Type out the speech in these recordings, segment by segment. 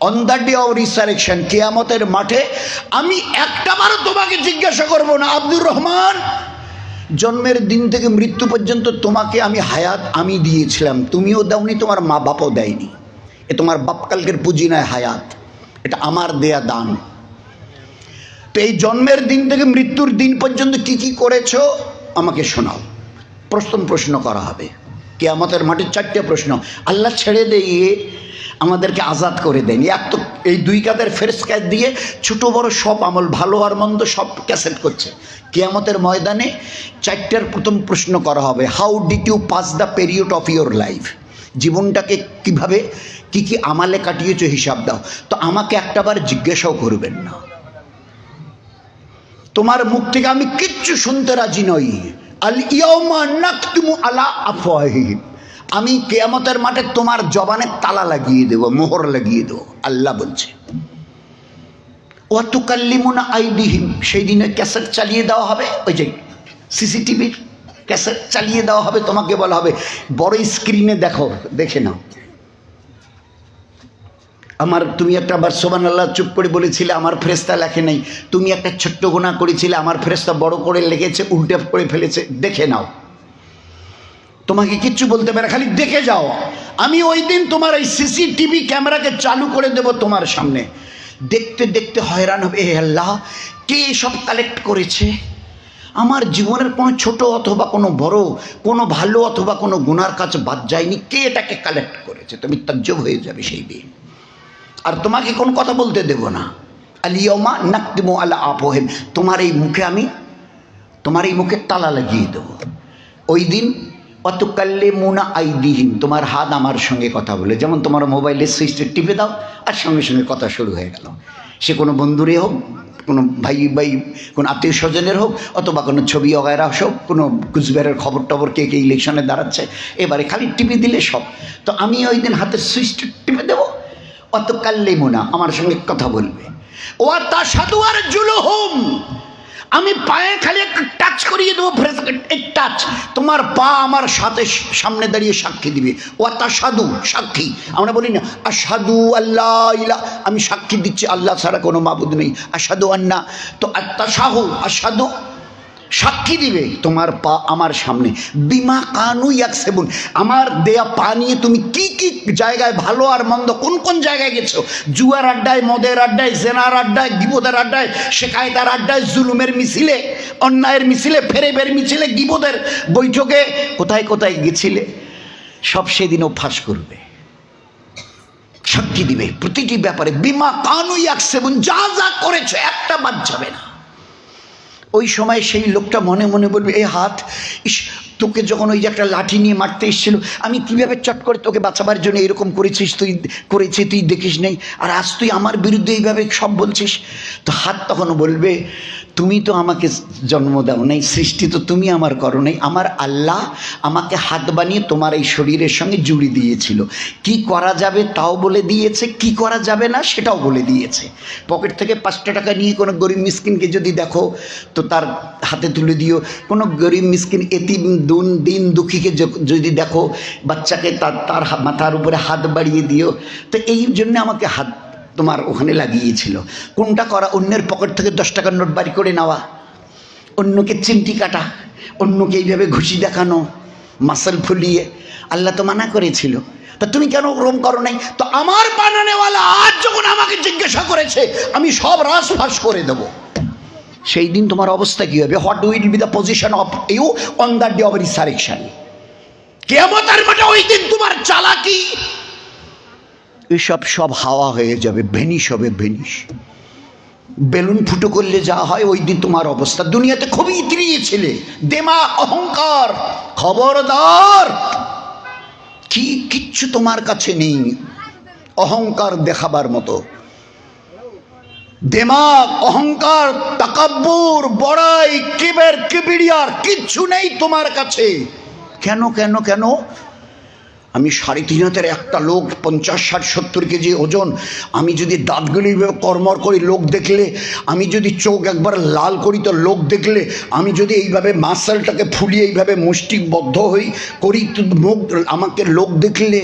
On the day of resurrection, কিয়ামতের মাঠে আমি একটাবারও তোমাকে জিজ্ঞাসা করব না, আব্দুর রহমান জন্মের দিন থেকে মৃত্যু পর্যন্ত তোমাকে আমি হায়াত আমি দিয়েছিলাম, তুমিও দাওনি, তোমার মা বাপও দেয়নি, এ তোমার বাপকালকের পুঁজি নয় হায়াত, এটা আমার দেয়া দান। তো এই জন্মের দিন থেকে মৃত্যুর দিন পর্যন্ত কি কি করেছো আমাকে শোনাও। প্রশ্ন করা হবে কিয়ামতের মাঠে, 4টে প্রশ্ন। আল্লাহ ছেড়ে দিয়ে আমাদেরকে আজাদ করে দেয়নি, এক তো এই 2 কাঁধের ফেরেশতা দিয়ে ছোট বড় সব আমল, ভালো আর মন্দ সব ক্যাসেট করছে। কিয়ামতের ময়দানে 4টার প্রথম প্রশ্ন করা হবে, how did you pass the period of your life, জীবনটাকে কিভাবে কি কি আমালে কাটিয়েছো হিসাব দাও। তো আমাকে একটাবার জিজ্ঞাসাও করবেন না, তোমার মুখ থেকে আমি কিচ্ছু শুনতে রাজি নই। আল ইয়াউমা নাকতুমু আলা আফওয়াহিহিম, আমি কিয়ামতের মাঠে তোমার জবানে তালা লাগিয়ে দেব, মোহর লাগিয়ে দেব, আল্লাহ বলছে। ওয়া তুকাল্লিমুনা আইদিহিম, সেই দিনে ক্যাসেট চালিয়ে দেওয়া হবে, ওই যে সিসিটিভির ক্যাসেট চালিয়ে দেওয়া হবে, তোমাকে বলা হবে বড় স্ক্রিনে দেখো, দেখে নাও। আমার তুমি একটা বার সুবহানাল্লাহ চুপ করে বলেছিলে, আমার ফেরেশতা লেখে নাই, তুমি একটা ছোট্ট গুনাহ করেছিলে, আমার ফেরেশতা বড় করে লিখেছে, উল্টে করে ফেলেছে, দেখে নাও। তোমাকে কিচ্ছু বলতে পারে, খালি দেখে যাও। আমি ওই দিন তোমার এই সিসিটিভি ক্যামেরাকে চালু করে দেব তোমার সামনে, দেখতে দেখতে হয়রান হবে, এ আল্লাহ কে সব কালেক্ট করেছে, আমার জীবনের কোনো ছোট অথবা কোনো বড়, কোনো ভালো অথবা কোনো গুনার কাজ বাদ যায়নি, কে এটাকে কালেক্ট করেছে। তুমি তাজ্জব হয়ে যাবে সেই দিন, আর তোমাকে কোন কথা বলতে দেব না। আল ইয়াউমা নাকতিমু আলা আফওয়াহিম, তোমার এই মুখে তালা লাগিয়ে দেবো। ওই দিন অতুকাল্লিমুনা আইদিহিম, তোমার হাত আমার সঙ্গে কথা বলে, যেমন তোমার মোবাইলের সুইচটা টিপে দাও আর সঙ্গে সঙ্গে কথা শুরু হয়ে গেল। সে কোনো বন্ধুরে হোক, কোনো ভাই কোনো আত্মীয় স্বজনের হোক, অথবা কোনো ছবি অগায়রা হোক, কোনো কুচবিহারের খবর টবর কে ইলেকশনে দাঁড়াচ্ছে, এবারে খালি টিপে দিলে সব। তো আমি ওই দিন হাতের সুইচটা টিপে দেবো, অতুকাল্লিমুনা আমার সঙ্গে কথা বলবে। ওয়া তাশহাদু আরজুলুহুম, আমি পায়ে খালি একটা টাচ করিয়ে দেবো, টাচ, তোমার পা আমার সাথে সামনে দাঁড়িয়ে সাক্ষী দিবে। ওয়া তাশহাদু, সাক্ষী, আমরা বলি না আশহাদু আল্লাহ ইলাহা, আমি সাক্ষী দিচ্ছি আল্লাহ ছাড়া কোনো মাবুদ নেই, আশহাদু আন্না, তো আত্তাশাহু আশহাদু, সাক্ষী দিবে তোমার পা আমার সামনে। বিমা কানু ইয়াকসিবুন, আমার দেয়া পা নিয়ে তুমি কি কি জায়গায় ভালো আর মন্দ কোন কোন জায়গায় গেছো, জুয়ার আড্ডায়, মদের আড্ডায়, জেনার আড্ডায়, গিবদের আড্ডায়, শেখায়তার আড্ডায়, জুলুমের মিছিলে, অন্যায়ের মিছিলে, ফেরেবের মিছিলে, গিবদের বৈঠকে, কোথায় কোথায় গেছিলে, সব সেদিনও ফাঁস করবে, সাক্ষী দিবে প্রতিটি ব্যাপারে। বিমা কানু ইয়াকসিবুন, যা যা করেছো একটা বাদ যাবে না। ওই সময় সেই লোকটা মনে মনে বলবে, এই হাত, ইস, তোকে যখন ওই যে একটা লাঠি নিয়ে মারতে এসেছিল, আমি কীভাবে চট করে তোকে বাঁচাবার জন্য এরকম করেছিস, তুই দেখিস নেই, আর আজ তুই আমার বিরুদ্ধে এইভাবে সব বলছিস। তো হাত তখন বলবে, তুমি তো আমাকে জন্ম দাও নাই, সৃষ্টি তো তুমি আমার করো নাই, আমার আল্লাহ আমাকে হাত বানিয়ে তোমার এই শরীরের সঙ্গে জুড়ে দিয়েছিল, কি করা যাবে তাও বলে দিয়েছে, কি করা যাবে না সেটাও বলে দিয়েছে। পকেট থেকে 5টা টাকা নিয়ে কোনো গরিব মিসকিনকে যদি দেখো তো তার হাতে তুলে দিও, কোনো গরিব মিসকিন এতিম দিন দুঃখীকে যদি দেখো, বাচ্চাকে তার মাথার উপরে হাত বাড়িয়ে দিও। তো এই জন্য আমাকে হাত তোমার ওখানে লাগিয়েছিল। কোনটা করা? অন্যের পকেট থেকে 10 টাকার নোট বাড়ি করে নেওয়া, অন্যকে চিমটি কাটা, অন্যকে এইভাবে ঘুষি দেখানো, মাসল ফুলিয়ে, আল্লাহ তো মানা করেছিল। তা তুমি কেন ওরকম করো নাই? তো আমার বানানেওয়ালা আজ যখন আমাকে জিজ্ঞাসা করেছে, আমি সব রাস ফাঁস করে দেবো। সেই দিন তোমার অবস্থা কি হবে? What will be the position of you on the day of resurrection? কিয়ামতের মাঠে ওই দিন তোমার চালাকি এসব সব হাওয়া হয়ে যাবে, ভেনিশ হবে, ভেনিশ। বেলুন ফুটো করলে যা হয়, ওই দিন তোমার অবস্থা। দুনিয়াতে খুবই ইতরিয়েছিলে, দেমা, অহংকার, খবরদার, কিচ্ছু তোমার কাছে নেই অহংকার দেখাবার মতো। দেমাগ, অহংকার, তাকাব্বুর, বড়াই, কিবরিয়ার কিচ্ছু নেই তোমার কাছে। কেন কেন কেন? আমি 3.5 হাতের একটা লোক, 50, 60, 70 কেজি ওজন, আমি যদি দাঁতগুলি কর্মর করি লোক দেখলে, আমি যদি চোখ একবার লাল করি তো লোক দেখলে, আমি যদি এইভাবে মাসলটাকে ফুলিয়ে এইভাবে মুষ্টিবদ্ধ হই করি তো মুখ, আমাকে লোক দেখলে,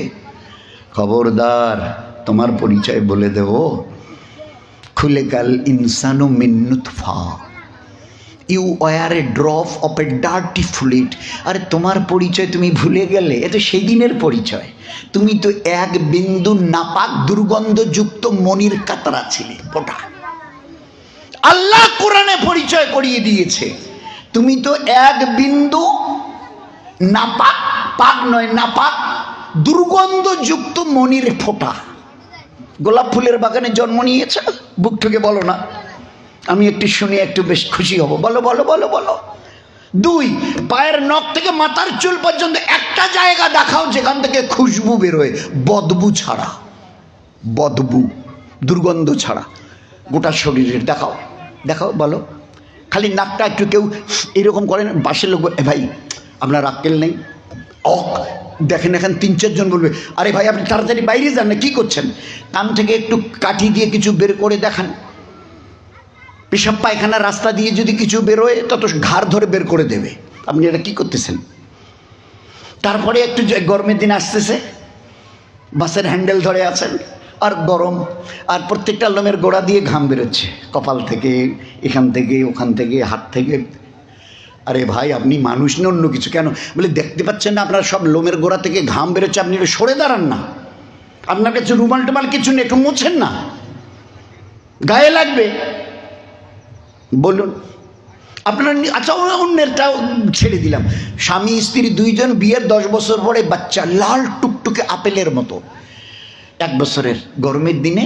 খবরদার তোমার পরিচয় বলে দেব, খুলে গাল ইনসানু মিন নুতফা, you were a drop of a dirty fluid. আরে তোমার পরিচয় তুমি ভুলে গেলে? এ তো সেই দিনের পরিচয়। তুমি তো এক বিন্দু নাপাক দুর্গন্ধযুক্ত মনির কাতরা ছিলে, ফোঁটা। আল্লাহ কোরআনে পরিচয় করিয়ে দিয়েছে, তুমি তো এক বিন্দু নাপাক, পাক নয় নাপাক, দুর্গন্ধযুক্ত মনির ফোঁটা। গোলাপ ফুলের বাগানে জন্ম নিয়েছে, বুক থেকে বলো না, আমি একটু শুনে একটু বেশ খুশি হব। বলো বলো বলো বলো। 2, পায়ের নখ থেকে মাথার চুল পর্যন্ত একটা জায়গা দেখাও যেখান থেকে খুশবু বেরোয়, বদবু ছাড়া, বদবু, দুর্গন্ধ ছাড়া। গোটা শরীরের দেখাও, দেখাও, বলো। খালি নাকটা একটু কেউ এরকম করেন, বাসের লোক, ভাই আপনার আক্কেল নেই, দেখেন এখন 3-4 জন বলবে, আরে ভাই আপনি তাড়াতাড়ি বাইরে যান না, কি করছেন? কান থেকে একটু কাঠি দিয়ে কিছু বের করে দেখান। পেশাব পায়খানা রাস্তা দিয়ে যদি কিছু বেরোয় তত ঘাড় ধরে বের করে দেবে। আপনি এটা কি করতেছেন? তারপরে একটু গরমের দিন আসতেছে, বাসের হ্যান্ডেল ধরে আছেন আর গরম, আর প্রত্যেকটা লোমের গোড়া দিয়ে ঘাম বেরোচ্ছে, কপাল থেকে, এখান থেকে, ওখান থেকে, হাত থেকে। আরে ভাই আপনি মানুষ না অন্য কিছু? কেন বলে দেখতে পাচ্ছেন না আপনার সব লোমের গোড়া থেকে ঘাম বেরোচ্ছে, আপনি একটু সরে দাঁড়ান না। আপনার কাছে রুমাল টুমাল কিছু নেই, একটু মোছেন না, গায়ে লাগবে। বলুন আপনার। আচ্ছা অন্যেরটাও ছেড়ে দিলাম, স্বামী স্ত্রী 2 জন বিয়ের 10 বছর পরে বাচ্চা, লাল টুকটুকে আপেলের মতো, 1 বছরের। গরমের দিনে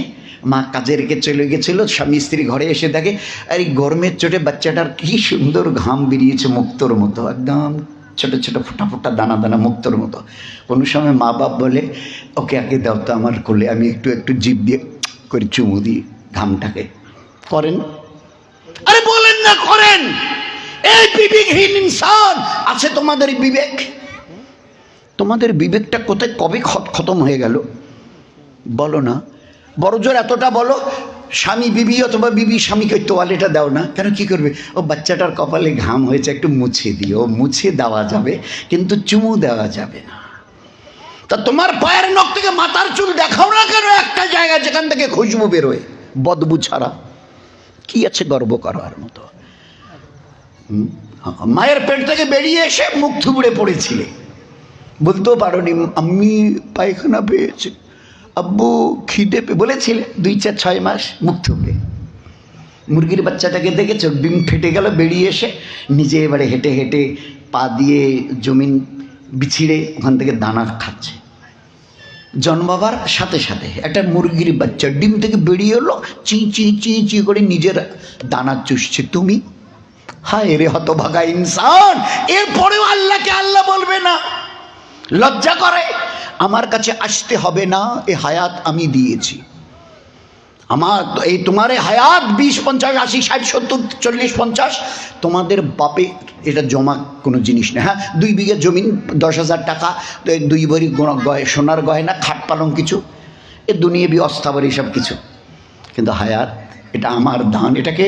মা কাজে রেখে চলে গেছিল, স্বামী স্ত্রী ঘরে এসে দেখে আর এই গরমের চোটে বাচ্চাটার কি সুন্দর ঘাম বেরিয়েছে, মুক্তোর মতো, একদম ছোটো ছোটো ফোটা ফোটা দানা দানা, মুক্তোর মতো। কোনো সময় মা বাপ বলে, ওকে আগে দাও তো আমার কোলে, আমি একটু একটু জিভ দিয়ে করে চুমু দিই ঘামটাকে। করেন? আরে বলেন না করেন? এই বিবেকহীন ইনসান আছে তোমাদের বিবেক? তোমাদের বিবেকটা কোথায় কবে খতম হয়ে গেল বলো না? বড় জোর এতটা বলো, স্বামী বিবি অথবা বিবি স্বামীকে তোয়ালেটা দাও না, কেন? কি করবে? ও বাচ্চাটার কপালে ঘাম হয়েছে, একটু মুছে দিও। মুছে দেওয়া যাবে কিন্তু চুমু দেওয়া যাবে না। তা তোমার পায়ের নখ থেকে মাথার চুল দেখাও না কেন একটা জায়গা যেখান থেকে খুশবু বেরোয়, বদবু ছাড়া? কি আছে গর্ব করার মতো? মায়ের পেট থেকে বেরিয়ে এসে মুখ থুবড়ে পড়েছিলে, বলতেও পারোনি আমি পায়খানা পেয়েছি, আব্বু খিদে বলেছিলে, 2-4-6 মাস মুখ থুবড়ে। মুরগির বাচ্চাটাকে দেখেছো, ডিম ফেটে গেল, বেরিয়ে এসে নিজে এবারে হেঁটে হেঁটে পা দিয়ে জমিন বিছিড়ে ওখান থেকে দানা খাচ্ছে। জন্মাবার সাথে সাথে একটা মুরগির বাচ্চা ডিম থেকে বেরিয়ে এলো, চি চি চি চি করে নিজের দানা চুষছে। তুমি হায় রে হতভাগা ইনসান, এরপরেও আল্লাহকে আল্লাহ বলবে না? লজ্জা করে? আমার কাছে আসতে হবে না, এ হায়াত আমি দিয়েছি। আমার এই তোমার এই হায়াত 20, 50, 80, 60, 70, 40, 50 তোমাদের বাপে এটা জমা কোনো জিনিস না। হ্যাঁ 2 বিঘা জমিন, 10,000 টাকা, 2 ভরি সোনার গয়না, খাট পালং কিছু, এ দুনিয়াবি অস্থাবর এইসব কিছু, কিন্তু হায়াত এটা আমার দান। এটাকে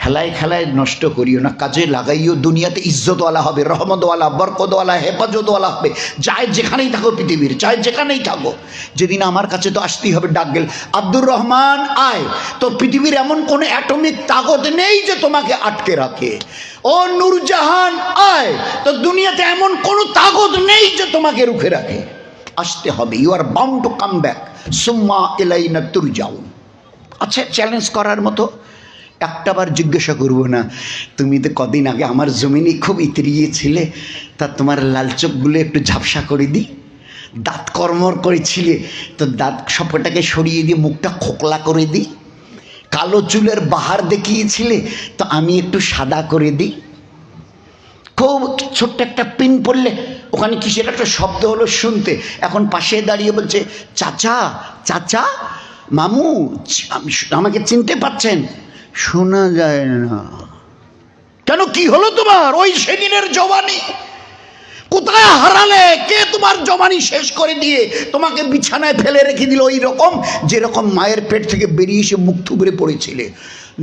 হেলায় খেলায় নষ্ট করিও না, কাজে লাগাইও। দুনিয়াতে ইজ্জতওয়ালা হবে, রহমতওয়ালা, বরকতওয়ালা, হেফাজতওয়ালা হবে, চাই যেখানেই থাকো পৃথিবীর, চাই যেখানেই থাকো। যেদিন আমার কাছে তো আসতেই হবে, ডাক গেল আব্দুর রহমান আয়, তো পৃথিবীর এমন কোনো অ্যাটমিক তাকত নেই যে তোমাকে আটকে রাখে। ও নূরজাহান আয়, তো দুনিয়াতে এমন কোনো তাকত নেই যে তোমাকে রুখে রাখে। আসতে হবে, you are bound to come back, সুম্মা ইলাইনা তুরজাউন। আচ্ছা চ্যালেঞ্জ করার মতো একটাবার জিজ্ঞাসা করবো না, তুমি তো কদিন আগে আমার জমিনে খুব ইতরিয়েছিলে, তা তোমার লাল চোখগুলো একটু ঝাপসা করে দিই, দাঁত কর্মর করেছিলে তো দাঁত সবটাকে সরিয়ে দিয়ে মুখটা খোকলা করে দিই, কালো চুলের বাহার দেখিয়েছিলে তো আমি একটু সাদা করে দিই। খুব ছোট্ট একটা পিন পড়লে ওখানে কিসের একটা শব্দ হলো শুনতে, এখন পাশে দাঁড়িয়ে বলছে চাচা চাচা, মামু আমাকে চিনতে পাচ্ছেন? শোনা যায় না। কেন, কি হলো তোমার? ওই সেদিনের জওয়ানি কোথায় হারালে? কে তোমার জওয়ানি শেষ করে দিয়ে তোমাকে বিছানায় ফেলে রেখে দিল? ওই রকম যেরকম মায়ের পেট থেকে বেরিয়ে এসে মুখ থুবড়ে পড়েছিলে।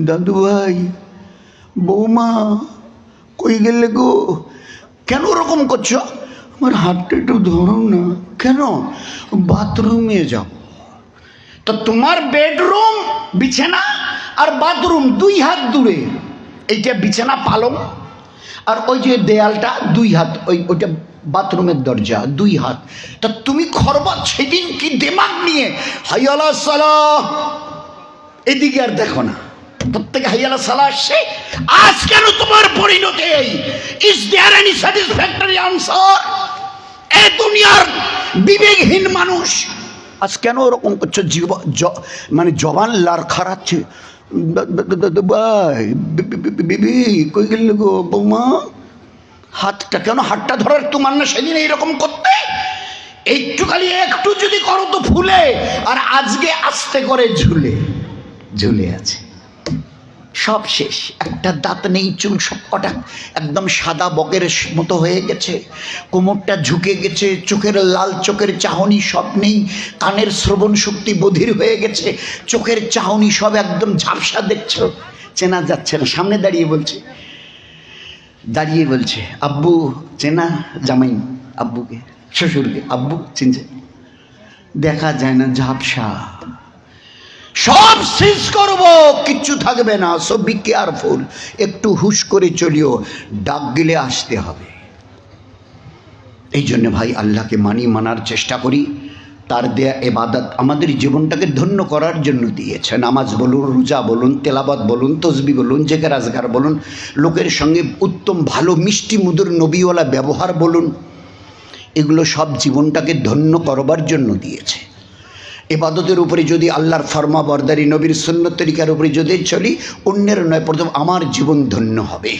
দাদু ভাই, বৌমা, কই গেলে গো? কেন ওরকম করছো? আমার হাতটা একটু ধরো না। কেন? বাথরুমে যাব। তো তোমার বেডরুম বিছানা আর বাথরুম 2 হাত দূরে, এইটা বিছানা পালং, আর ওই যে দেয়ালটা 2 হাত, ওইটা বাথরুমের দরজা 2 হাত। তা তুমি খরবাত সেদিন কি দিমাগ নিয়ে হাইয়ালা সালাহ, এদিকে আর দেখো না, প্রত্যেকে হাইয়ালা সালাহ আসছে। আজ কেন তোমার পরিণতি এই? Is there any satisfactory answer? এই দুনিয়ার বিবেকহীন মানুষ আজ কেন ওরকম করছো? মানে জবান লার খারাচ্ছে, বিবি কই গেল গো বৌমা, হাতটা কেন, হাতটা ধরার তোমার না সেদিন এইরকম করতে? একটু খালি একটু যদি করো তো ফুলে, আর আজকে আস্তে করে ঝুলে আছে, সব শেষ, একটা দাঁত নেই, চুল সব কটা একদম সাদা বকের মতো হয়ে গেছে, কোমরটা ঝুঁকে গেছে, চোখের লাল চোখের চাহনি সব নেই, কানের শ্রবণ শক্তি বধির হয়ে গেছে, চোখের চাহনি সব একদম ঝাপসা, দেখছো চেনা যাচ্ছে না। সামনে দাঁড়িয়ে বলছে আব্বু, চেনা জামাই আব্বুকে, শ্বশুরকে আব্বু চিনছে, দেখা যায় না, ঝাপসা, সব শেষ করবো, কিচ্ছু থাকবে না। সো বি কেয়ারফুল, একটু হুশ করে চলিও, ডাক গেলে আসতে হবে। এই জন্য ভাই আল্লাহকে মানার চেষ্টা করি, তার দেয়া ইবাদত আমাদের জীবনটাকে ধন্য করার জন্য দিয়েছে। নামাজ বলুন, রোজা বলুন, তেলাওয়াত বলুন, তাসবিহ বলুন, জিকির আজকার বলুন, লোকের সঙ্গে উত্তম ভালো মিষ্টি মধুর নবীওয়ালা ব্যবহার বলুন, এগুলো সব জীবনটাকে ধন্য করবার জন্য দিয়েছে। ইবাদতের উপরে যদি আল্লাহর ফরমা বরদারি, নবীর সুন্নত তরিকার উপরে যদি চলি, অন্যের নয়, প্রথম আমার জীবন ধন্য হবে।